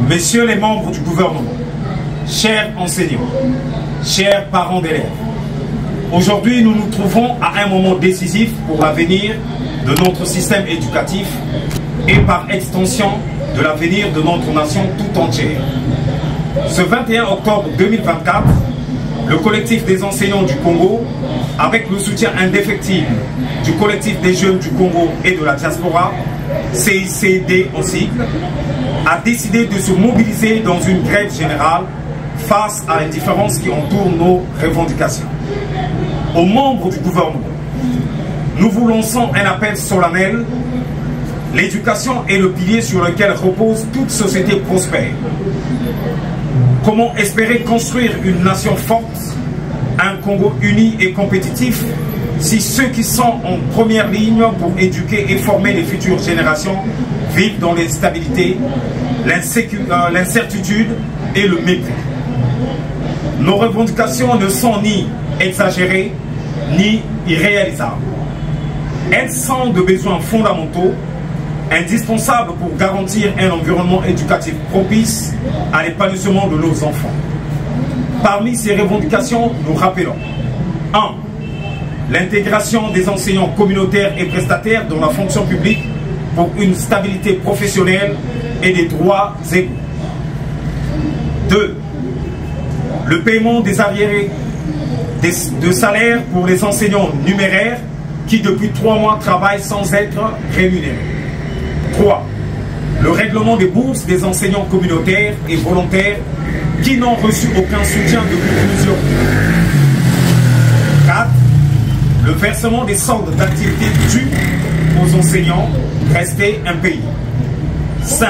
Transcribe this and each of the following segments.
Messieurs les membres du gouvernement, chers enseignants, chers parents d'élèves, aujourd'hui nous nous trouvons à un moment décisif pour l'avenir de notre système éducatif et par extension de l'avenir de notre nation tout entière. Ce 21 octobre 2024, le collectif des enseignants du Congo, avec le soutien indéfectible du collectif des jeunes du Congo et de la diaspora, CICD en sigle, a décidé de se mobiliser dans une grève générale face à les différences qui entourent nos revendications. Aux membres du gouvernement, nous vous lançons un appel solennel. L'éducation est le pilier sur lequel repose toute société prospère. Comment espérer construire une nation forte, un Congo uni et compétitif, si ceux qui sont en première ligne pour éduquer et former les futures générations vivent dans l'instabilité, l'incertitude et le mépris? Nos revendications ne sont ni exagérées ni irréalisables. Elles sont de besoins fondamentaux, indispensables pour garantir un environnement éducatif propice à l'épanouissement de nos enfants. Parmi ces revendications, nous rappelons 1. L'intégration des enseignants communautaires et prestataires dans la fonction publique pour une stabilité professionnelle et des droits égaux. 2. Le paiement des arriérés de salaire pour les enseignants numéraires qui depuis 3 mois travaillent sans être rémunérés. 3. Le règlement des bourses des enseignants communautaires et volontaires qui n'ont reçu aucun soutien depuis plusieurs mois. 4. Le versement des soldes d'activité dues aux enseignants restés impayés. 5.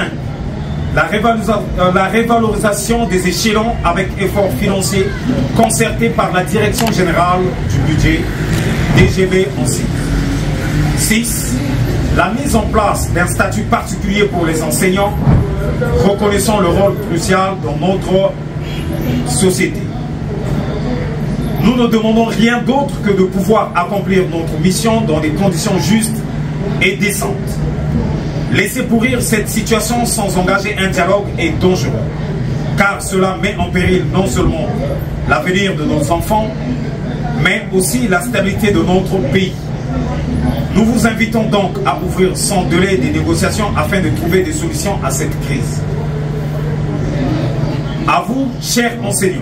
La révalorisation des échelons avec efforts financiers concertés par la Direction générale du budget, DGB en sigle. 6. La mise en place d'un statut particulier pour les enseignants, reconnaissant le rôle crucial dans notre société. Nous ne demandons rien d'autre que de pouvoir accomplir notre mission dans des conditions justes et décentes. Laisser pourrir cette situation sans engager un dialogue est dangereux, car cela met en péril non seulement l'avenir de nos enfants, mais aussi la stabilité de notre pays. Nous vous invitons donc à ouvrir sans délai des négociations afin de trouver des solutions à cette crise. À vous, chers enseignants,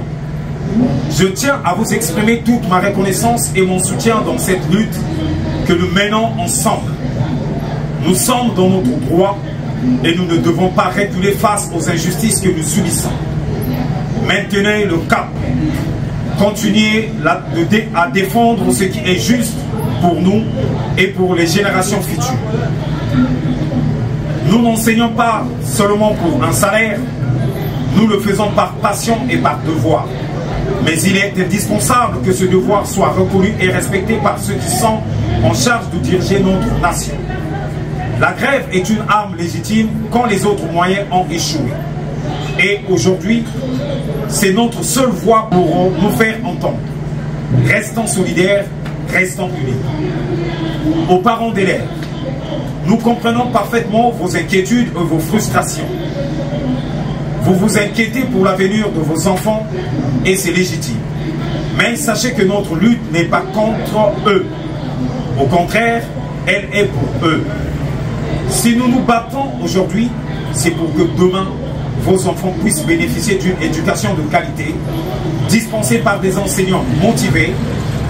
je tiens à vous exprimer toute ma reconnaissance et mon soutien dans cette lutte que nous menons ensemble. Nous sommes dans notre droit et nous ne devons pas reculer face aux injustices que nous subissons. Maintenez le cap. Continuez à défendre ce qui est juste pour nous et pour les générations futures. Nous n'enseignons pas seulement pour un salaire, nous le faisons par passion et par devoir. Mais il est indispensable que ce devoir soit reconnu et respecté par ceux qui sont en charge de diriger notre nation. La grève est une arme légitime quand les autres moyens ont échoué. Et aujourd'hui, c'est notre seule voix pour nous faire entendre. Restons solidaires, restons unis. Aux parents d'élèves, nous comprenons parfaitement vos inquiétudes et vos frustrations. Vous vous inquiétez pour l'avenir de vos enfants et c'est légitime. Mais sachez que notre lutte n'est pas contre eux. Au contraire, elle est pour eux. Si nous nous battons aujourd'hui, c'est pour que demain, vos enfants puissent bénéficier d'une éducation de qualité, dispensée par des enseignants motivés,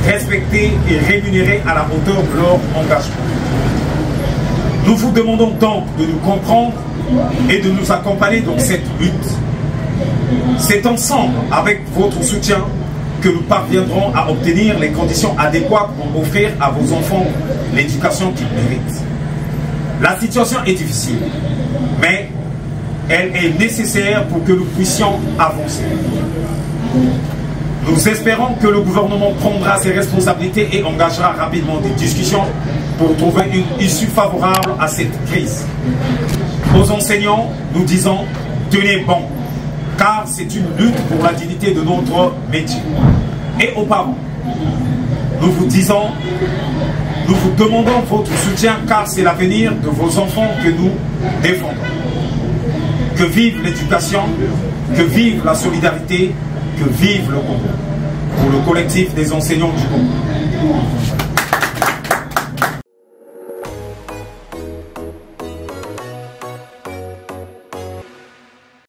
respectés et rémunérés à la hauteur de leur engagement. Nous vous demandons donc de nous comprendre et de nous accompagner dans cette lutte. C'est ensemble, avec votre soutien, que nous parviendrons à obtenir les conditions adéquates pour offrir à vos enfants l'éducation qu'ils méritent. La situation est difficile, mais elle est nécessaire pour que nous puissions avancer. Nous espérons que le gouvernement prendra ses responsabilités et engagera rapidement des discussions pour trouver une issue favorable à cette crise. Aux enseignants, nous disons, tenez bon, car c'est une lutte pour la dignité de notre métier. Et aux parents, nous vous disons, nous vous demandons votre soutien car c'est l'avenir de vos enfants que nous défendons. Que vive l'éducation, que vive la solidarité, que vive le Congo. Pour le collectif des enseignants du Congo.